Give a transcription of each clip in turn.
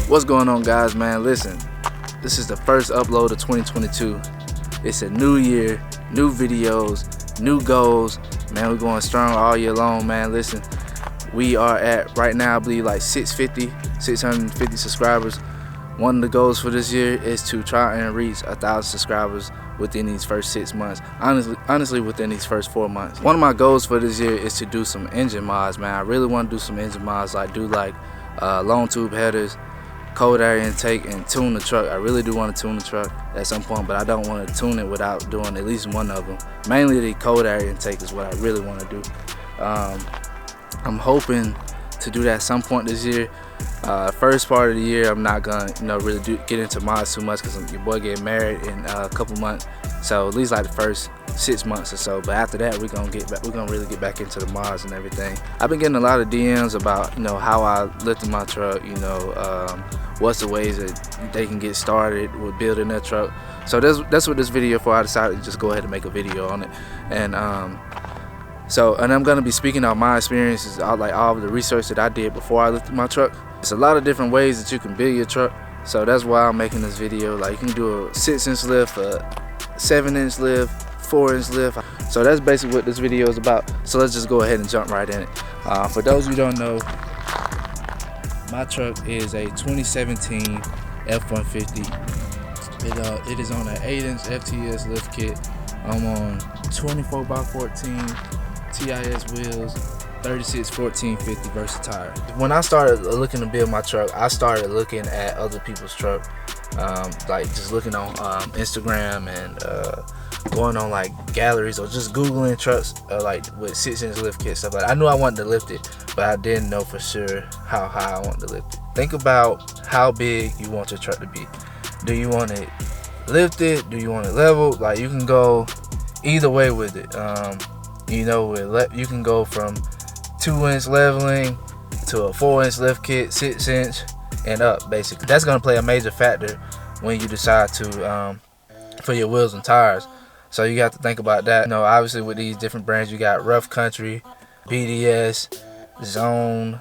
What's going on, guys, man? Listen, this is the first upload of 2022. It's a new year, new videos, new goals. Man, we're going strong all year long, man. Listen, we are at, right now, I believe, like 650 subscribers. One of the goals for this year is to try and reach 1,000 subscribers within these first 6 months. Honestly, within these first 4 months. One of my goals for this year is to do some engine mods, man. I really want to do some engine mods, like do like long tube headers, cold air intake, and tune the truck. I really do want to tune the truck at some point, but I don't want to tune it without doing at least one of them. Mainly the cold air intake is what I really want to do. I'm hoping to do that at some point this year. First part of the year, I'm not gonna really get into mods too much because your boy getting married in a couple months. So at least like the first 6 months or so. But after that, we're gonna really get back into the mods and everything. I've been getting a lot of DMs about how I lifted my truck. What's the ways that they can get started with building their truck. So that's what this video for. I decided to just go ahead and make a video on it. And I'm gonna be speaking on my experiences, all of the research that I did before I lifted my truck. It's a lot of different ways that you can build your truck. So that's why I'm making this video. Like, you can do a 6-inch lift, a 7-inch lift, 4-inch lift. So that's basically what this video is about. So let's just go ahead and jump right in it. For those who don't know, my truck is a 2017 F150. It is on an 8-inch FTS lift kit. I'm on 24x14 TIS wheels, 36 1450 versatile. When I started looking to build my truck, I started looking at other people's truck, like just looking on Instagram and going on like galleries or just googling trucks like with 6-inch lift kit stuff. Like, I knew I wanted to lift it, but I didn't know for sure how high I wanted to lift it. Think about how big you want your truck to be. Do you want it lifted? Do you want it leveled? Like, you can go either way with it. You can go from 2-inch leveling to a 4-inch lift kit, 6-inch and up. Basically, that's going to play a major factor when you decide to for your wheels and tires. So you have to think about that. Obviously with these different brands, you got Rough Country, BDS, Zone,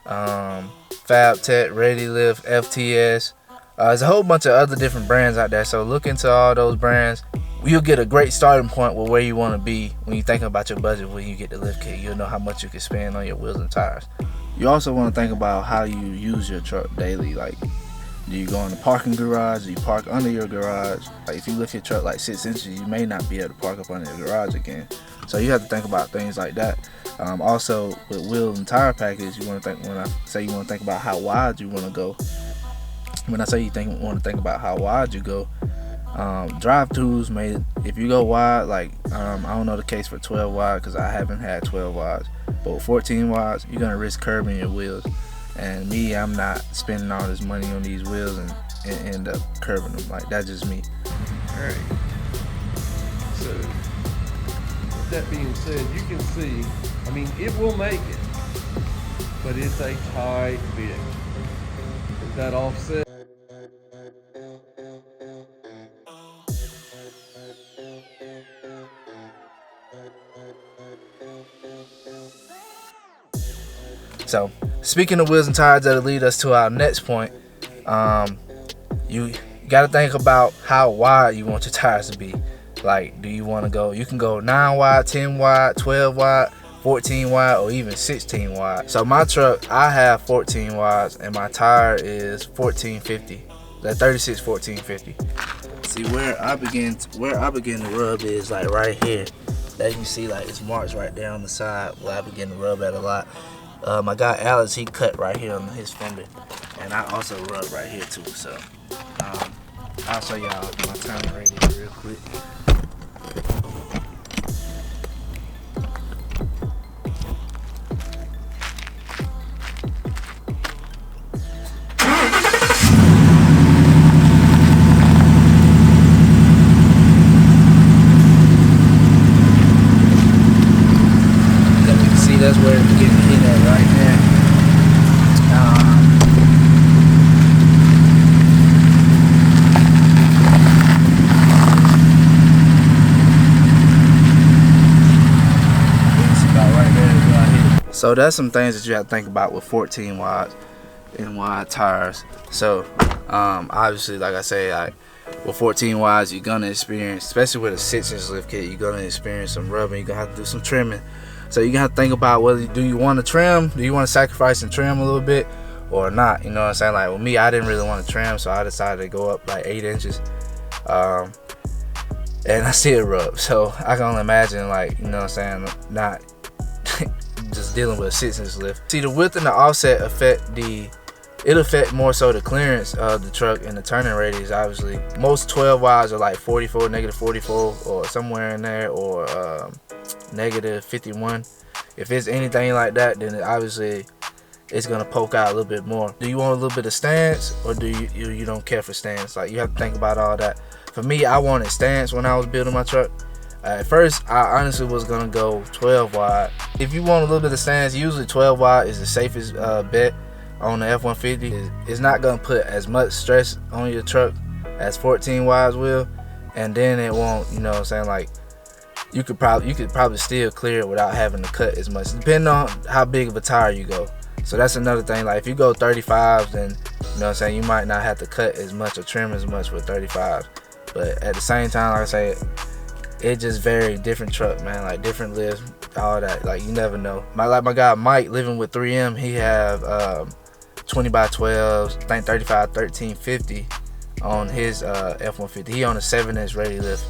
Fab Tech, Ready Lift, FTS. There's a whole bunch of other different brands out there. So look into all those brands. You'll get a great starting point with where you want to be when you're thinking about your budget. When you get the lift kit, you'll know how much you can spend on your wheels and tires. You also want to think about how you use your truck daily. Like, do you go in the parking garage? Do you park under your garage? Like, if you lift your truck like 6 inches, you may not be able to park up under your garage again. So you have to think about things like that. Also, with wheel and tire package, you want to think. When I say you want to think about how wide you want to go. When I say want to think about how wide you go. Drive tools if you go wide, like I don't know the case for 12 wide because I haven't had 12 wides, but with 14 wides, you're gonna risk curbing your wheels. And me, I'm not spending all this money on these wheels and end up curbing them. Like, that's just me. Alright. So with that being said, you can see, I mean, it will make it, but it's a tight fit. Is that offset? So, speaking of wheels and tires, that'll lead us to our next point. You got to think about how wide you want your tires to be. Like, do you want to go? You can go 9 wide, 10 wide, 12 wide, 14 wide, or even 16 wide. So my truck, I have 14 wides, and my tire is 1450. That 36 1450. See, where I begin to rub is like right here. As you can see, like, it's marks right there on the side where I begin to rub at a lot. My guy Alex, he cut right here on his fender, and I also rub right here too. So I'll show y'all my timing radius real quick. That's where it's getting hit at right there. So that's some things that you have to think about with 14 watts. and wide tires. So obviously, like I say, with 14 wides, you're gonna experience, especially with a 6-inch lift kit, you're gonna experience some rubbing. You're gonna have to do some trimming. So you're gonna have to think about whether do you want to trim, do you want to sacrifice and trim a little bit or not. You know what I'm saying? Like with me, I didn't really want to trim, so I decided to go up like 8 inches. And I still rub. So I can only imagine, like, you know what I'm saying, not just dealing with a 6-inch lift. See, the width and the offset it'll affect more so the clearance of the truck and the turning radius. Obviously, most 12 wides are like 44, negative 44, or somewhere in there, or negative 51. If it's anything like that, then obviously it's gonna poke out a little bit more. Do you want a little bit of stance, or do you don't care for stance? Like, you have to think about all that. For me, I wanted stance when I was building my truck. At first, I honestly was gonna go 12 wide. If you want a little bit of stance, usually 12 wide is the safest bet on the F150. It's not gonna put as much stress on your truck as 14 wides will, and then it won't, you know what I'm saying, like you could probably still clear it without having to cut as much, depending on how big of a tire you go. So that's another thing. Like if you go 35s, then you know what I'm saying, you might not have to cut as much or trim as much with 35s. But at the same time, like I say, it just very different truck, man. Like different lifts, all that. Like you never know. Like my guy Mike, living with 3M, he have 20x12s, I think 35-1350 on his F150. He on a 7-inch ready lift,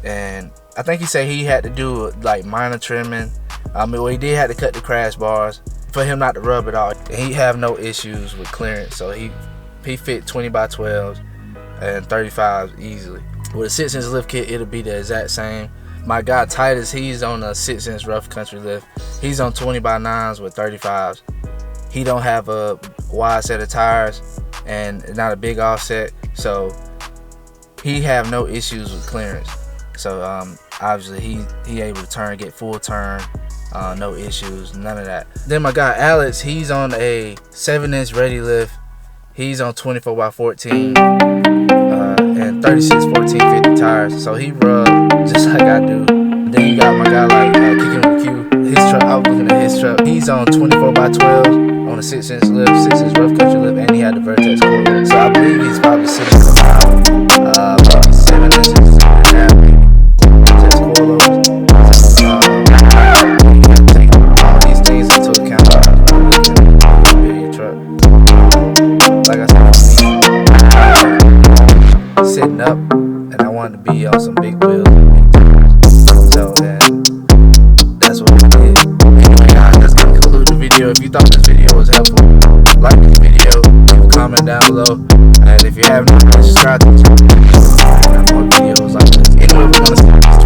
and I think he said he had to do like minor trimming. Well, he did have to cut the crash bars for him not to rub it all. And he have no issues with clearance, so he fit 20x12s and 35s easily. With a 6-inch lift kit, it'll be the exact same. My guy Titus, he's on a 6-inch rough country lift. He's on 20x9s with 35s. He don't have a wide set of tires and not a big offset, so he have no issues with clearance. So obviously he able to get full turn, no issues, none of that. Then my guy Alex, he's on a 7-inch ready lift. He's on 24x14 and 36-14-50 tires. So he rub just like I do. Then you got my guy like Kicking with Q. His truck, I was looking at his truck. He's on 24x12 on a 6-inch lift, 6-inch rough country lift, and he had the Vertex coilover. So I believe he's probably sitting about 7 inches and a half, maybe. Vertex coilovers. Sitting up, and I wanted to be on some big wheels, so that's what we did. Anyway, guys, that's gonna conclude the video. If you thought this video was helpful, like this video, leave a comment down below, and if you haven't already, subscribe to the channel. More videos like this. Anyway, we're gonna see